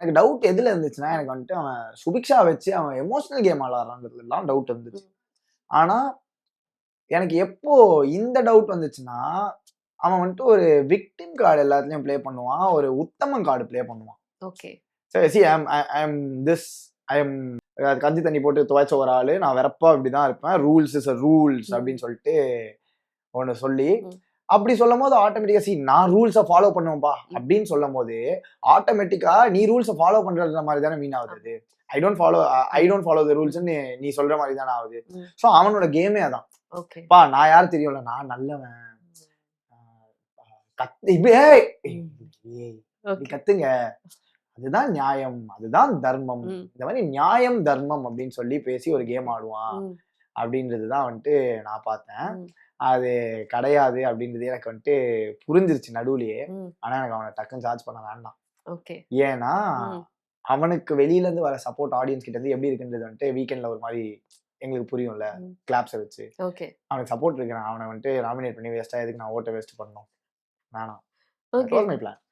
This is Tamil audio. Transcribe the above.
எனக்கு டவுட் எதுல இருந்துச்சுன்னா, எனக்கு வந்துட்டு அவன் சுபிக்ஷா வச்சு அவன் எமோஷனல் கேம் விளையாடுறான்றதுலாம் டவுட் இருந்துச்சு. ஆனா, எனக்கு எப்போ இந்த டவுட் வந்துச்சுன்னா, அவன் வந்துட்டு ஒரு விக்டிம் கார்டு எல்லாத்துலயும் ப்ளே பண்ணுவான். ஒரு உத்தமன் கார்டு ப்ளே பண்ணுவான். ஓகே. சரி see I am this I am கஞ்சி தண்ணி போட்டு துவைச்ச ஒரு ஆளு. நான் வெறப்பா இப்படிதான் இருப்பேன். ரூல்ஸ் இஸ் ரூல்ஸ் அப்படின்னு சொல்லிட்டு ஒண்ணு சொல்லி, அப்படி சொல்லும்போது ஆட்டோமேட்டிக்கா நான் ரூல்ஸ ஃபாலோ பண்ணுவேன்பா அப்படின்னு சொல்லும்போது, ஆட்டோமேட்டிக்கா நீ ரூல்ஸ ஃபாலோ பண்றன்ற மாதிரி தானே மீன் ஆகுது அது. ஐ டோன்ட் ஃபாலோ தி ரூல்ஸ்ன்னு நீ சொல்ற மாதிரி தானே ஆகுது. சோ அவனோட கேமே அதான். பா நான் யாரு தெரியும்ல, நான் நல்லவன். கத்து ஏய் இப்படி கத்துங்க. அதுதான் நியாயம், அதுதான் தர்மம். இந்த மாதிரி நியாயம், தர்மம் அப்படின்னு சொல்லி பேசி ஒரு கேம் ஆடுவான் அப்படின்றதுதான் வந்துட்டு நான் பார்த்தேன். அது கிடையாது அப்படின்றது எனக்கு வந்துட்டு புரிஞ்சிருச்சு நடுவுலயே. ஆனா எனக்கு அவனை டக்குன்னு சார்ஜ் பண்ண வேண்டாம். ஏன்னா அவனுக்கு வெளியில இருந்து வர சப்போர்ட் ஆடியன்ஸ் கிட்ட இருந்து எப்படி இருக்குன்றது வந்துட்டு வீக்கெண்ட்ல ஒரு மாதிரி எங்களுக்கு புரியும்ல, கிளாப்ஸை வச்சு. அவனுக்கு சப்போர்ட் இருக்கு. நான் அவனை வந்துட்டு நாமினேட் பண்ணி வேஸ்டா எதுக்கு நான் ஓட்ட வேஸ்ட் பண்ணணும், வேணாம். That was my plan.